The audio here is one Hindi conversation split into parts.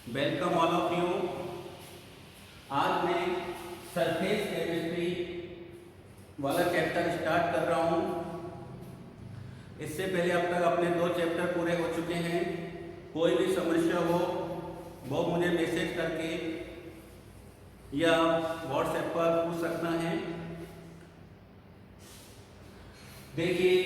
Welcome all of you. आज मैं सरफेस केमिस्ट्री वाला चैप्टर स्टार्ट कर रहा हूँ। इससे पहले अब तक अपने 2 चैप्टर पूरे हो चुके हैं। कोई भी समस्या हो वो मुझे मैसेज करके या व्हाट्सएप पर पूछ सकता है। देखिए,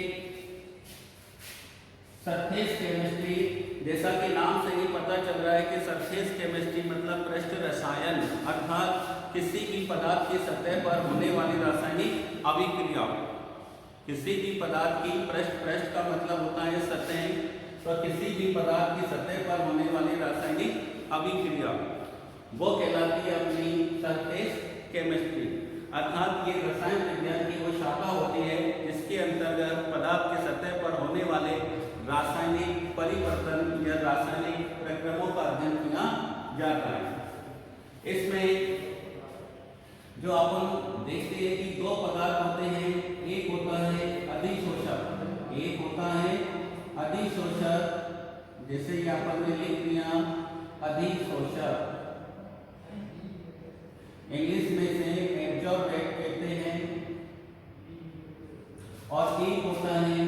सरफेस केमिस्ट्री, जैसा कि नाम से ही पता चल रहा है कि सरफेस केमिस्ट्री मतलब पृष्ठ रसायन, अर्थात किसी भी पदार्थ की सतह पर होने वाली रासायनिक अभिक्रिया। किसी भी पदार्थ की पृष्ठ का मतलब होता है सतह, तो किसी भी पदार्थ की सतह पर होने वाली रासायनिक अभिक्रिया वो कहलाती है अपनी सरफेस केमिस्ट्री। अर्थात ये रसायन विज्ञान की वो शाखा होती है जिसके अंतर्गत पदार्थ की सतह पर होने वाले रासायनिक परिवर्तन या रासायनिक प्रक्रमों का अध्ययन किया जाता है। इसमें जो अपन देखते हैं कि 2 पदार्थ होते हैं। एक होता है अधिशोषक, एक होता है अधिशोषक। जैसे ये अपन ने लिख दिया अधिशोषक, इंग्लिश में से एब्जॉर्बेंट कहते हैं। और एक होता है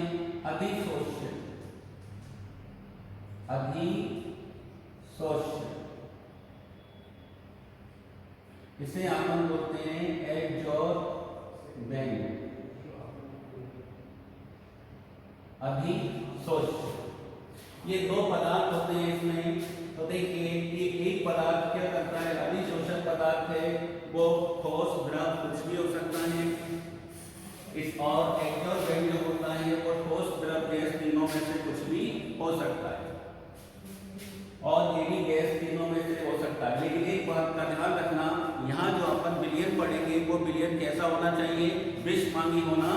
अधिशोष्य, अधिशोष्य, इसे अपन बोलते हैं एब्जॉर्बेंट, अधिशोष्य। ये 2 पदार्थ होते हैं इसमें। तो देखिए, ये एक पदार्थ क्या करता है, अधिशोषक पदार्थ है, वो ठोस, द्रव कुछ भी हो सकता है। इस और एब्जॉर्बेंट जो होता है वो ठोस, द्रव, गैस तीनों में से कुछ भी हो सकता है। और ये भी गैस तीनों में से हो सकता है। लेकिन एक बात का ध्यान रखना, यहाँ जो अपन विलयन पढ़ेंगे वो विलयन कैसा होना चाहिए, विषमांगी होना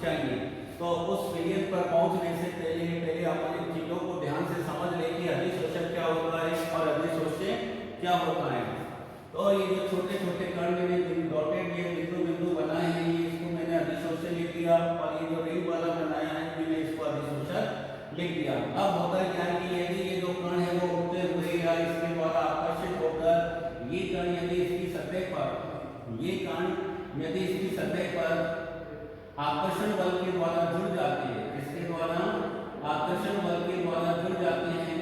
चाहिए। तो उस विलयन पर पहुंचने से पहले अपन इन चीजों को ध्यान से समझ ले कि अधिशोषक क्या होता है और अधिशोष्य क्या होता है। तो ये जो छोटे छोटे कण मैंने डॉटेड ये बिंदु बनाए हैं, ये इसको मैंने अधिशोष्य लिख दिया, और ये जो रिंग वाला बनाया है मैंने इसको अधिशोषक लिख दिया। अब होता है क्या कि यदि ये जो कण है वो उड़ते हुए या इसके द्वारा आकर्षित होकर ये कण यदि इसकी सतह पर, ये कण यदि इसकी सतह पर आकर्षण बल के द्वारा जुड़ जाते हैं, इसके द्वारा आकर्षण बल के द्वारा जुड़ जाते हैं,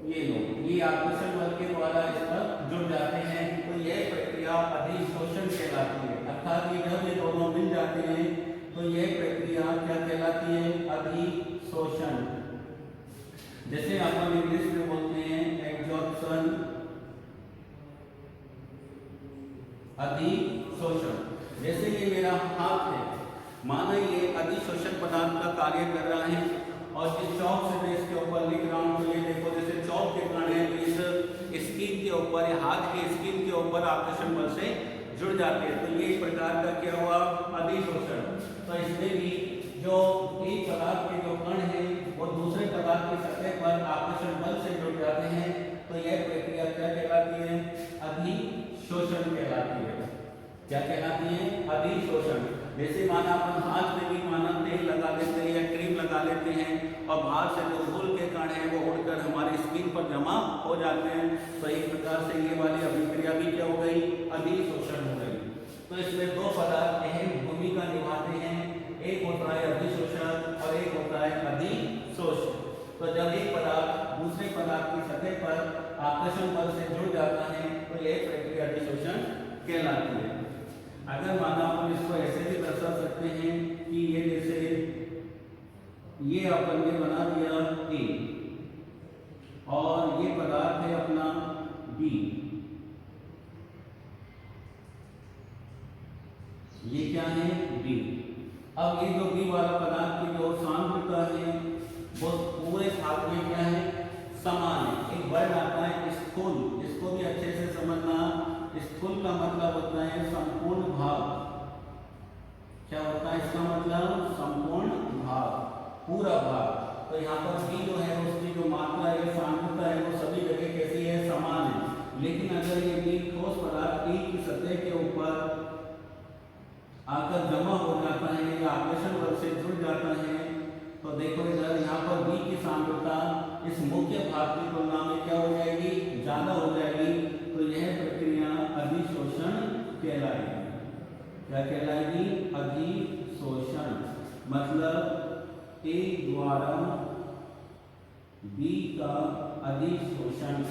ये लोग, ये आकर्षण बल के द्वारा इस पर जुड़ जाते हैं, तो यह प्रक्रिया अधिशोषण कहलाती है। अर्थात ये जब ये दोनों मिल जाते हैं तो यह प्रक्रिया क्या कहलाती है, अधिशोषण। जैसे अपन इंग्लिश में बोलते हैं एब्जॉर्प्शन, अधिशोषण। जैसे ये मेरा हाथ है, माना ये अधिशोषक पदार्थ का कार्य कर रहा है, और जिस चौक से मैं इसके ऊपर लिख रहा हूँ, तो ये देखो जैसे चौक के कण है इस स्किन के ऊपर, हाथ के स्किन के ऊपर आकर्षण बल से जुड़ जाते हैं, तो ये एक प्रकार का क्या हुआ, अधिशोषण। तो इसमें भी जो एक पदार्थ के जो कण है वो दूसरे पदार्थ की सतह पर आकर्षण बल से जुड़ जाते हैं, तो यह प्रक्रिया क्या कहलाती है, अधिशोषण कहलाती है। क्या कहलाती है, अधिशोषण। जैसे माना अपन हाथ में भी माना तेल लगा लेते हैं या क्रीम लगा लेते हैं, और बाहर से जो धूल के कण हैं वो उड़कर हमारी स्किन पर जमा हो जाते हैं, तो एक प्रकार से ये वाली अभिक्रिया भी क्या हो गई, अधिशोषण हो गई। तो इसमें 2 पदार्थ अहम भूमिका निभाते हैं, एक होता है अधिशोषक और एक होता है अधिशोष्य। तो जब एक पदार्थ दूसरे पदार्थ की सतह पर आकर्षण बल से जुड़ जाता है तो यह प्रक्रिया अधिशोषण कहलाती है। अगर माना अपन इसको ऐसे भी दर्शा सकते हैं कि ये जैसे ये अपन ने बना दिया A और ये पदार्थ है अपना B, ये क्या है B। अब ये जो B वाला पदार्थ की जो सांद्रता है वो पूरे भाग में क्या है, समान है। एक वर्ड आता है स्थूल, इसको भी अच्छे से समझना। स्थूल का मतलब होता है संपूर्ण भाग। क्या होता है इसका मतलब, संपूर्ण भाग, पूरा भाग। तो यहाँ पर B जो है उसकी जो मात्रा है, सांद्रता है, वो सभी जगह कैसी है, समान है। लेकिन अगर ये B ठोस पदार्थ A की सतह के ऊपर आकर जमा हो जाता है या आकर्षण बल से जुड़ जाता है, तो देखो इधर यहाँ पर B की सांद्रता इस मुख्य भाग की तुलना में क्या हो जाएगी, ज़्यादा हो जाएगी तो यह प्रक्रिया अधिशोषण कहलाएगी। क्या कहलाएगी? अधिशोषण। मतलब ए द्वारा बी का अधिशोषण।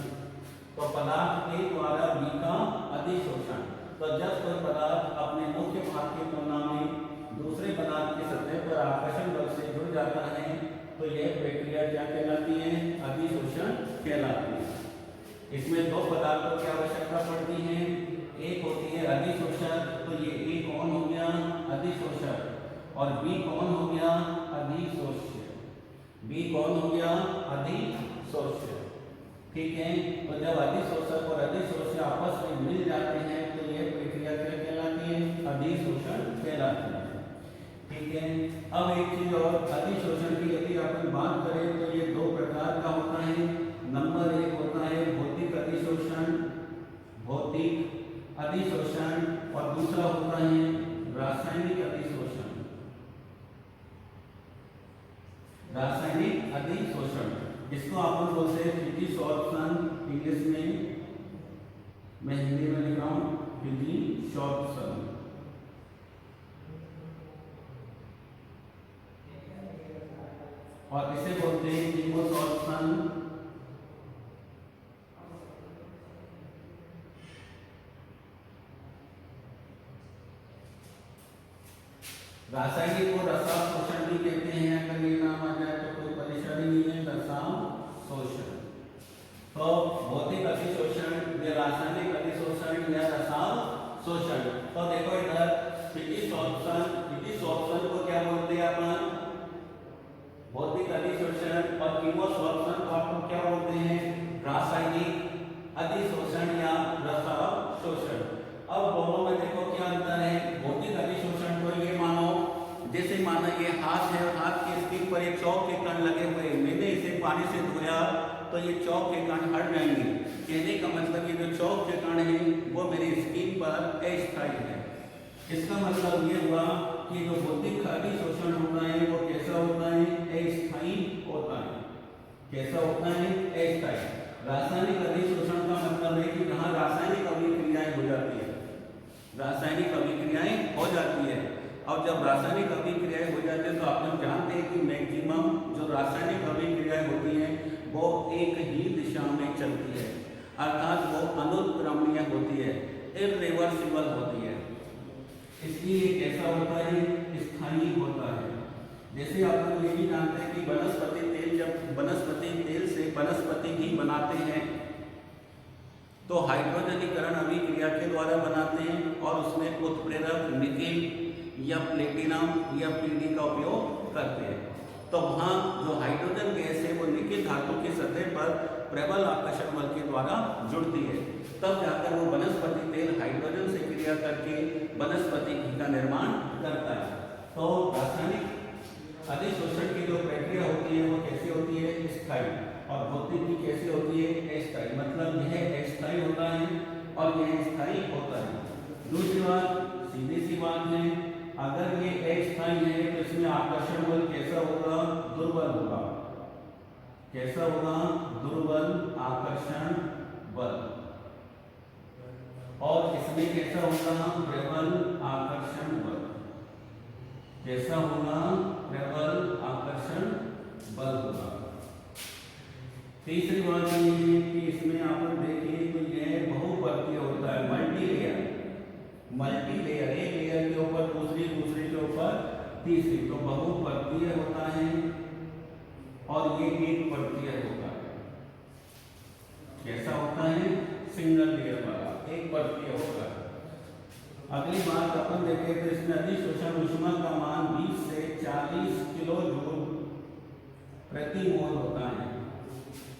तो पदार्थ ए द्वारा बी का अधिशोषण। तो जब कोई पदार्थ अपने मुख्य भाग की तुलना में दूसरे पदार्थ की सतह पर आकर्षण बल से जुड़ जाता है तो यह प्रक्रिया क्या कहलाती है? अधिशोषण कहलाती है। इसमें दो पदार्थों की आवश्यकता पड़ती है। एक होती है अधिशोषक, तो ये ए कौन हो गया? अधिशोषक। और बी कौन हो गया? अधिशोष्य। बी कौन हो गया? अधिशोष्य। ठीक है। तो जब अधिशोषक और अधिशोष्य आपस में मिल जाते हैं तो यह प्रक्रिया क्या कहलाती है? अधिशोषण कहलाती है। ठीक है। अब एक चीज और, अधिशोषण की यदि अपन बात करें तो ये दो प्रकार का होता है। नंबर एक होता है भौतिक अधिशोषण, भौतिक अधिशोषण, और दूसरा होता है रासायनिक अधिशोषण, रासायनिक अधिशोषण। इसको अपन बोलते हैं फिजिशॉर्प्शन इंग्लिश में, मैं हिंदी में लिख रहा हूँ फिजिशॉर्प्शन। और इसे बोलते हैं कीमोसॉर्प्शन। रासायनिक को रसाशोषण भी कहते हैं। अगर ये नाम आ जाए तो कोई परेशानी नहीं है। रसाशोषण। तो भौतिक अधिशोषण या रासायनिक अधिशोषण या रसाशोषण। तो देखो इधर फिजिशॉर्प्शन, फिजिशॉर्प्शन को क्या बोलते हैं अपन? भौतिक अधिशोषण। और कीमोसॉर्प्शन को आपको क्या बोलते हैं? रासायनिक अधिशोषण या रसाशोषण। अब दोनों में देखो क्या अंतर है। भौतिक अधिशोषण को ये मानो, जैसे माना ये हाथ है, हाथ की स्किन पर एक चौक के कण लगे हुए, मैंने इसे पानी से धोया तो ये चौक के कण हट जाएंगे। कहने का मतलब ये जो चौक के कण है वो मेरी स्किन पर अस्थायी है। इसका मतलब ये हुआ कि जो भौतिक अधिशोषण होता है वो कैसा होता है? अस्थायी होता है। कैसा होता है? अस्थायी। रासायनिक अधिशोषण का मतलब है कि जहाँ रासायनिक अभिक्रियाएं हो जाती है, रासायनिक अभिक्रियाएं हो जाती है। अब जब रासायनिक अभिक्रियाएं हो जाती है तो आप लोग जानते हैं कि मैक्सिमम जो रासायनिक अभिक्रियाएं होती हैं वो एक ही दिशा में चलती है, अर्थात वो अनुत्क्रमणीय होती है, इरिवर्सिबल होती है। इसलिए कैसा होता है? स्थायी होता है। जैसे आप लोग ये भी जानते हैं कि वनस्पति तेल, जब वनस्पति तेल से वनस्पति घी बनाते हैं तो हाइड्रोजनीकरण अभिक्रिया के द्वारा बनाते हैं और उसमें उत्प्रेरक निकेल या प्लेटिनम या पीडी का उपयोग करते हैं। तो वहाँ जो हाइड्रोजन गैस है वो निकेल धातु की सतह पर प्रबल आकर्षण बल के द्वारा जुड़ती है, तब जाकर वो वनस्पति तेल हाइड्रोजन से क्रिया करके वनस्पति घी का निर्माण करता है। तो रासायनिक अधिशोषण की जो प्रक्रिया होती है वो कैसी होती है? स्थायी। और भौतिक की कैसी होती है? अस्थायी। मतलब यह अस्थायी होता है और यह स्थायी होता है। दूसरी बात, सीधी सी बात है, अगर ये अस्थायी है तो इसमें आकर्षण बल कैसा होगा? दुर्बल होगा। कैसा होगा? दुर्बल आकर्षण बल। और इसमें कैसा होगा? प्रबल आकर्षण बल। कैसा होगा? प्रबल आकर्षण बल होगा। तीसरी बात ये है कि इसमें आप देखिए तो यह बहुपर्तीय होता है, मल्टी लेयर। मल्टी लेयर, एक लेयर के ऊपर दूसरी, दूसरे के ऊपर तीसरी, तो बहुपर्तीय होता है और ये एक पर्तीय होता है। कैसा होता है? सिंगल लेयर वाला, एक पर्तीय होता है। अगली बात अपन देखें तो इसमें अधिशोषण ऊष्मा का मान 20 से 40 किलो जूल प्रति मोल होता है।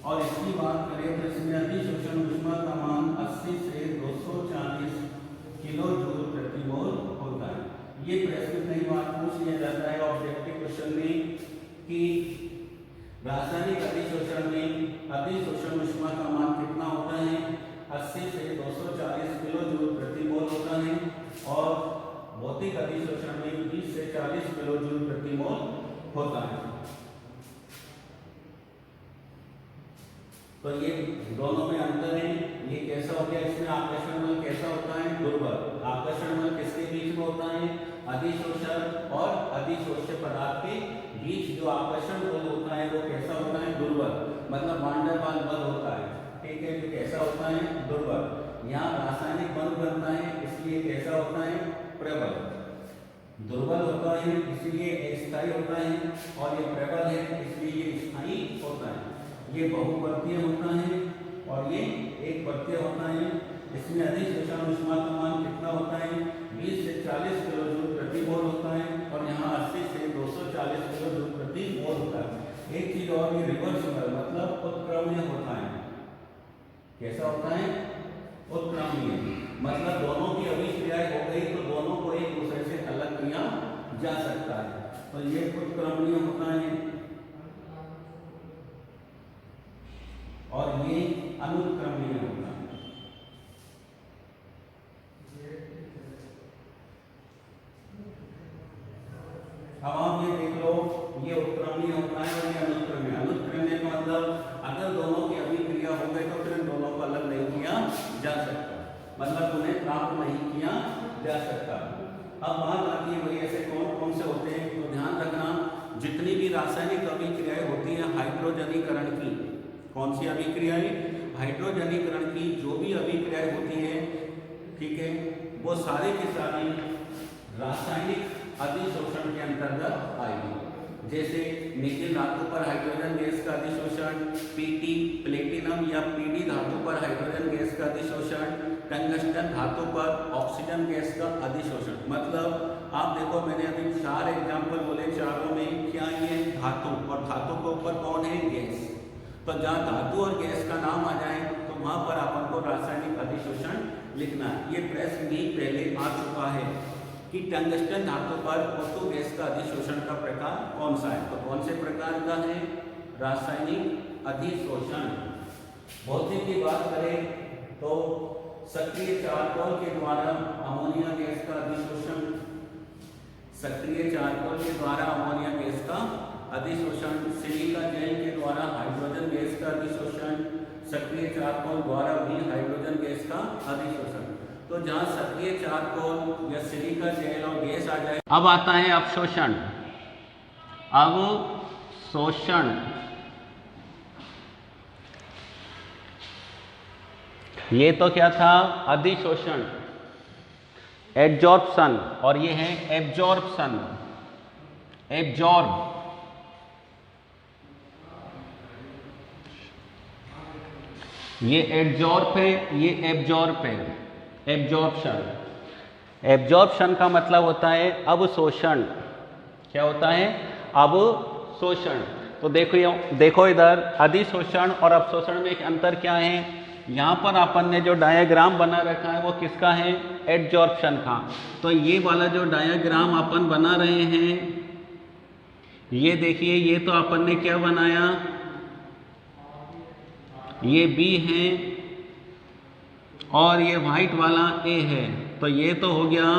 और इसकी बात करें तो इसमें अधिशोषण ऊष्मा का मान 80 से 240 किलो जूल प्रति मोल होता है। ये प्रश्न कई बार पूछ लिया जाता है ऑब्जेक्टिव क्वेश्चन में कि रासायनिक अधिशोषण में अधिशोषण ऊष्मा का मान कितना होता है? 80 से 240 किलो जूल प्रति मोल होता है। और भौतिक अधिशोषण में 20 से 40 किलो जूल प्रति मोल होता है। तो ये दोनों में अंतर है। ये कैसा हो गया, इसमें आकर्षण बल कैसा होता है, दुर्बल। आकर्षण बल किसके बीच में होता है, अधिशोषण और अधिशोष्य पदार्थ के बीच जो आकर्षण बल होता है वो कैसा होता है, दुर्बल, मतलब वान डेर वाल्स बल होता है, ठीक है, जो कैसा होता है, दुर्बल। यहाँ रासायनिक बंध बनता है इसलिए कैसा होता है, प्रबल। दुर्बल होता है इसलिए अस्थायी होता है, और ये प्रबल है इसलिए ये स्थायी होता है। ये बहुपर्तीय होता है और ये एक पर्तीय होता है। इसमें अधिशोषण ऊष्मा का मान कितना होता है, 20 से 40 किलो जूल प्रति मोल होता है, और यहाँ 80 से 240 किलो जूल प्रति मोल होता है। एक चीज और, ये रिवर्सिबल मतलब उत्क्रमणीय होता है। कैसा होता है, उत्क्रमणीय, मतलब दोनों की अभिक्रियाएं हो गई तो दोनों को एक दूसरे से अलग किया जा सकता है, तो ये उत्क्रमणीय होता है, और ये अनुत्क्रमणीय होता है। अब आप ये देख लो, ये उत्क्रमणीय होता है और ये अनुत्क्रमणीय। अनुत्क्रमणीय का मतलब अगर दोनों की अभिक्रिया हो गई तो फिर दोनों को अलग नहीं किया जा सकता, मतलब उन्हें प्राप्त नहीं किया जा सकता। अब बात आती है भाई ऐसे कौन कौन से होते हैं, तो ध्यान रखना जितनी भी रासायनिक अभिक्रियाएं होती हैं हाइड्रोजनीकरण की, कौन सी अभिक्रियाएं, हाइड्रोजनीकरण की जो भी अभिक्रियाएं होती है, ठीक है, वो सारी की सारी रासायनिक अधिशोषण के अंतर्गत आएगी। जैसे निकेल धातु पर हाइड्रोजन गैस का अधिशोषण, पीटी प्लेटिनम या पीडी धातु पर हाइड्रोजन गैस का अधिशोषण, टंगस्टन धातु पर ऑक्सीजन गैस का अधिशोषण। मतलब आप देखो मैंने अभी 4 एग्जाम्पल बोले, चारों में क्या ये धातु, और धातु के ऊपर कौन है, गैस। तो जहाँ धातु और गैस का नाम आ जाए तो वहाँ पर अपन को रासायनिक अधिशोषण लिखना है। ये प्रश्न भी पहले आ चुका है कि टंगस्टन धातु पर O2 गैस का अधिशोषण का प्रकार कौन सा है, तो कौन से प्रकार का है, रासायनिक अधिशोषण। भौतिक की बात करें तो सक्रिय चारकोल के द्वारा अमोनिया गैस का अधिशोषण, सक्रिय चारकोल के द्वारा अमोनिया गैस का अधिशोषण, सिलिका जेल के द्वारा हाइड्रोजन गैस का अधिशोषण, सक्रिय चारकोल द्वारा भी हाइड्रोजन गैस का अधिशोषण। तो जहाँ सक्रिय चारकोल या सिलिका जेल और गैस आ जाए, अब आता है अवशोषण। अवशोषण ये तो क्या था, अधिशोषण, एब्जॉर्प्शन, और ये है एब्जॉर्प्शन, एब्जॉर्ब। ये एब्जॉर्ब है, ये एब्जॉर्ब है, एब्जॉर्प्शन। एब्जॉर्प्शन का मतलब होता है अवशोषण। क्या होता है, अवशोषण। तो देखो इधर अधिशोषण और अवशोषण में एक अंतर क्या है, यहाँ पर अपन ने जो डायग्राम बना रखा है वो किसका है, एब्जॉर्प्शन का। तो ये वाला जो डायग्राम अपन बना रहे हैं, ये देखिए, ये तो अपन ने क्या बनाया, ये बी है और ये व्हाइट वाला ए है, तो ये तो हो गया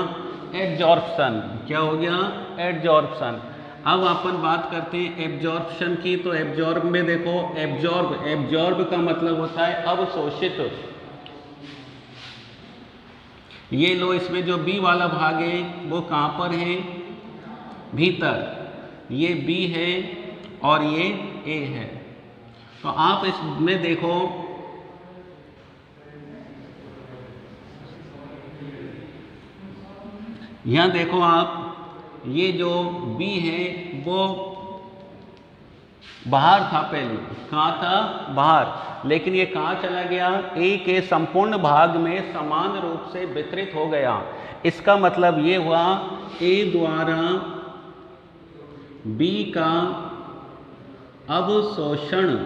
एब्जॉर्प्शन। क्या हो गया, एब्जॉर्प्शन। अब अपन बात करते हैं एब्जॉर्प्शन की। तो एब्जॉर्ब में देखो, एब्जॉर्ब, एब्जॉर्ब का मतलब होता है अवशोषित। ये लो, इसमें जो बी वाला भाग है वो कहाँ पर है, भीतर, ये बी है और ये ए है। तो आप इसमें देखो, यहाँ देखो आप, ये जो बी है वो बाहर था पहले, कहाँ था, बाहर, लेकिन ये कहाँ चला गया, ए के संपूर्ण भाग में समान रूप से वितरित हो गया। इसका मतलब ये हुआ ए द्वारा बी का अवशोषण,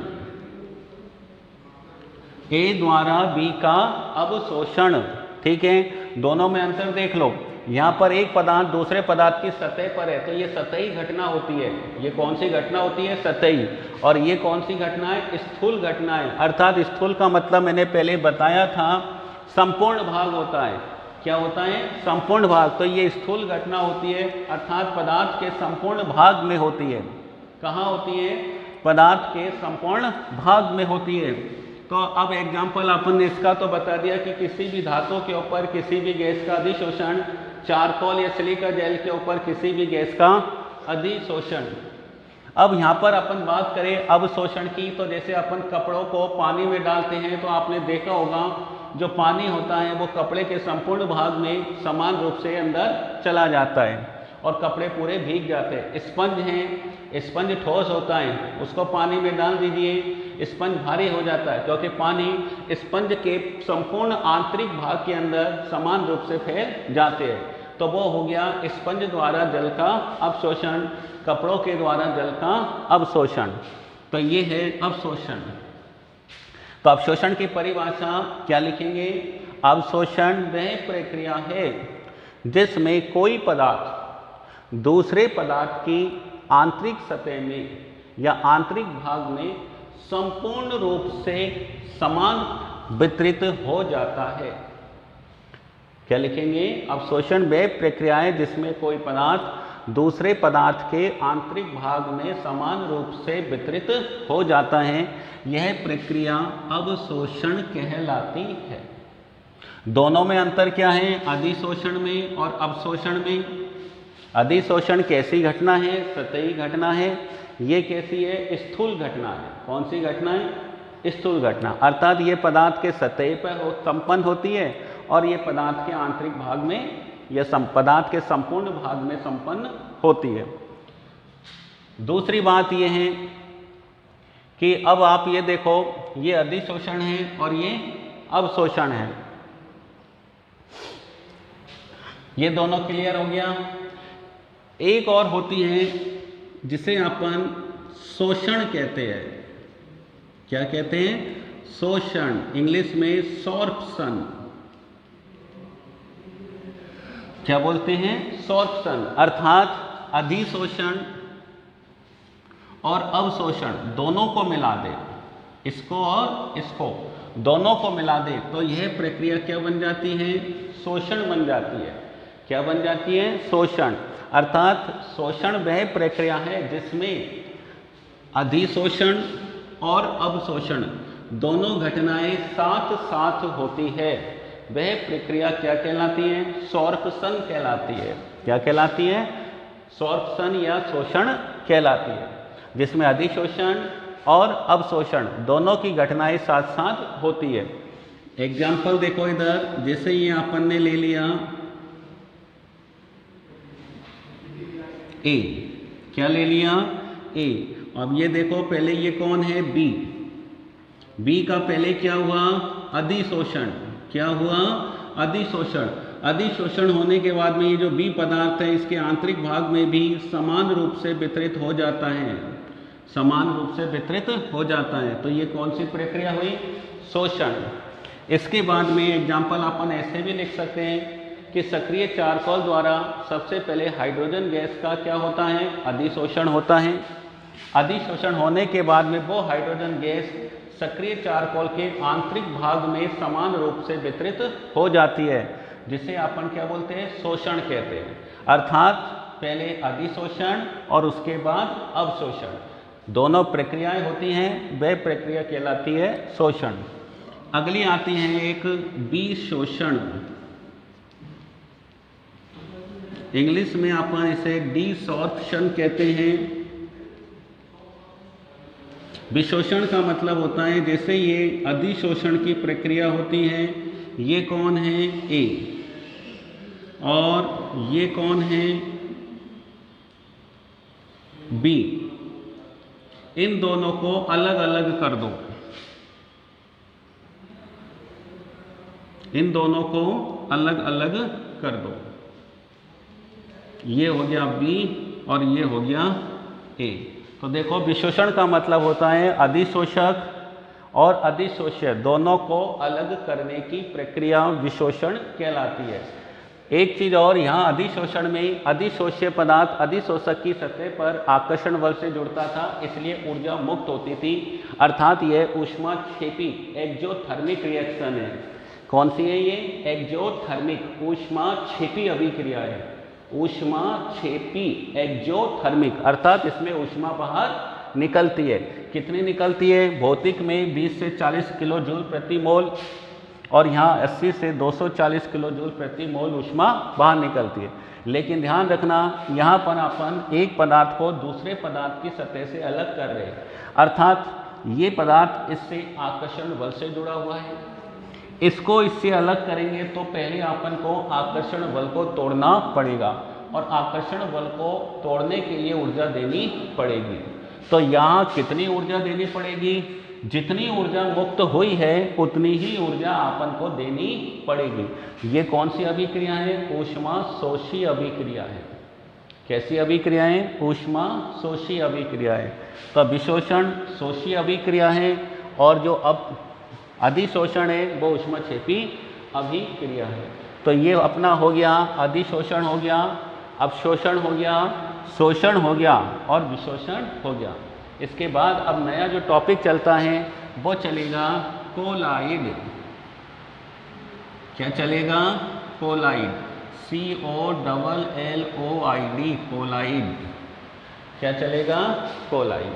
ए द्वारा बी का अवशोषण। ठीक है, दोनों में अंतर देख लो। यहाँ पर एक पदार्थ दूसरे पदार्थ की सतह पर है तो ये सतही घटना होती है। ये कौन सी घटना होती है, सतही। और ये कौन सी घटना है, स्थूल घटना है। अर्थात स्थूल का मतलब मैंने पहले बताया था, संपूर्ण भाग होता है। क्या होता है, संपूर्ण भाग। तो ये स्थूल घटना होती है, अर्थात पदार्थ के संपूर्ण भाग में होती है। कहाँ होती है, पदार्थ के संपूर्ण भाग में होती है। तो अब एग्जाम्पल अपन ने इसका तो बता दिया कि किसी भी धातु के ऊपर किसी भी गैस का अधिशोषण, चारकोल या सिलिका जेल के ऊपर किसी भी गैस का अधिशोषण। अब यहाँ पर अपन बात करें अवशोषण की, तो जैसे अपन कपड़ों को पानी में डालते हैं तो आपने देखा होगा जो पानी होता है वो कपड़े के संपूर्ण भाग में समान रूप से अंदर चला जाता है और कपड़े पूरे भीग जाते हैं। स्पंज हैं, स्पंज ठोस होता है, उसको पानी में डाल दीजिए, स्पंज भारी हो जाता है क्योंकि पानी स्पंज के संपूर्ण आंतरिक भाग के अंदर समान रूप से फैल जाते हैं। तो वो हो गया स्पंज द्वारा जल का अवशोषण, कपड़ों के द्वारा जल का अवशोषण। तो ये है अवशोषण। तो अवशोषण की परिभाषा क्या लिखेंगे? अवशोषण वह प्रक्रिया है जिसमें कोई पदार्थ दूसरे पदार्थ की आंतरिक सतह में या आंतरिक भाग में संपूर्ण रूप से समान वितरित हो जाता है। क्या लिखेंगे? अवशोषण वह प्रक्रिया है जिसमें कोई पदार्थ दूसरे पदार्थ के आंतरिक भाग में समान रूप से वितरित हो जाता है। यह प्रक्रिया अवशोषण कहलाती है। दोनों में अंतर क्या है? अधिशोषण में और अवशोषण में। अधिशोषण कैसी घटना है? सतही घटना है। ये कैसी है? स्थूल घटना है। कौन सी घटना है? स्थूल घटना, अर्थात ये पदार्थ के सतह पर संपन्न होती है और ये पदार्थ के आंतरिक भाग में या पदार्थ के संपूर्ण भाग में संपन्न होती है। दूसरी बात यह है कि अब आप ये देखो, ये अधिशोषण है और ये अवशोषण है। ये दोनों क्लियर हो गया। एक और होती है जिसे अपन शोषण कहते हैं। क्या कहते हैं? शोषण, इंग्लिश में सॉर्प्शन। क्या बोलते हैं? सॉर्प्शन, अर्थात अधिशोषण और अवशोषण दोनों को मिला दे, इसको और इसको दोनों को मिला दे तो यह प्रक्रिया क्या बन जाती है? शोषण बन जाती है। क्या बन जाती है? शोषण। अर्थात शोषण वह प्रक्रिया है जिसमें अधिशोषण और अवशोषण दोनों घटनाएं साथ साथ होती है। वह प्रक्रिया क्या कहलाती है? सॉर्प्शन कहलाती है। क्या कहलाती है? सॉर्प्शन या शोषण कहलाती है, जिसमें अधिशोषण और अवशोषण दोनों की घटनाएं साथ साथ होती है। एग्जाम्पल देखो इधर, जैसे ये अपन ने ले लिया ए। क्या ले लिया? ए। अब ये देखो, पहले ये कौन है? बी। बी का पहले क्या हुआ? अधिशोषण। क्या हुआ? अधिशोषण। अधिशोषण होने के बाद में ये जो बी पदार्थ है इसके आंतरिक भाग में भी समान रूप से वितरित हो जाता है, समान रूप से वितरित हो जाता है। तो ये कौन सी प्रक्रिया हुई? शोषण। इसके बाद में एग्जाम्पल अपन ऐसे भी लिख सकते हैं कि सक्रिय चारकोल द्वारा सबसे पहले हाइड्रोजन गैस का क्या होता है? अधिशोषण होता है। अधिशोषण होने के बाद में वो हाइड्रोजन गैस सक्रिय चारकोल के आंतरिक भाग में समान रूप से वितरित हो जाती है, जिसे अपन क्या बोलते हैं? शोषण कहते हैं। अर्थात पहले अधिशोषण और उसके बाद अवशोषण दोनों प्रक्रियाएं होती हैं, वह प्रक्रिया कहलाती है शोषण। अगली आती है एक विशोषण। इंग्लिश में अपन इसे डिसॉर्प्शन कहते हैं। विशोषण का मतलब होता है जैसे ये अधिशोषण की प्रक्रिया होती है, ये कौन है? ए। और ये कौन है? बी। इन दोनों को अलग अलग कर दो, इन दोनों को अलग अलग कर दो। ये हो गया बी और ये हो गया ए। तो देखो, विशोषण का मतलब होता है अधिशोषक और अधिशोष्य दोनों को अलग करने की प्रक्रिया विशोषण कहलाती है। एक चीज और, यहाँ अधिशोषण में अधिशोष्य पदार्थ अधिशोषक की सतह पर आकर्षण बल से जुड़ता था, इसलिए ऊर्जा मुक्त होती थी। अर्थात यह ऊष्माक्षेपी एक्सोथर्मिक रिएक्शन है। कौन सी है ये? एक्सोथर्मिक, ऊष्माक्षेपी अभिक्रिया है। ऊष्माक्षेपी एक्सोथर्मिक, अर्थात इसमें ऊष्मा बाहर निकलती है। कितनी निकलती है? भौतिक में 20 से 40 किलो जूल प्रति मोल और यहाँ 80 से 240 किलो जूल प्रति मोल ऊष्मा बाहर निकलती है। लेकिन ध्यान रखना, यहाँ पर अपन एक पदार्थ को दूसरे पदार्थ की सतह से अलग कर रहे हैं, अर्थात ये पदार्थ इससे आकर्षण बल से जुड़ा हुआ है। इसको इससे अलग करेंगे तो पहले अपन को आकर्षण बल को तोड़ना पड़ेगा और आकर्षण बल को तोड़ने के लिए ऊर्जा देनी पड़ेगी। तो यहाँ कितनी ऊर्जा देनी पड़ेगी? जितनी ऊर्जा मुक्त हुई है उतनी ही ऊर्जा अपन को देनी पड़ेगी। ये कौन सी अभिक्रिया है? ऊष्मा शोषी अभिक्रिया है। कैसी अभिक्रिया है? ऊष्मा शोषी अभिक्रिया है। तो अभिशोषण शोषी अभिक्रिया है और जो अब अधिशोषण है वो ऊष्माक्षेपी अभिक्रिया है। तो ये अपना हो गया, अधिशोषण हो गया, अवशोषण हो गया, शोषण हो गया और विशोषण हो गया। इसके बाद अब नया जो टॉपिक चलता है वो चलेगा कोलाइड। क्या चलेगा? Colloid, COLLOID, colloid. क्या चलेगा? कोलाइड।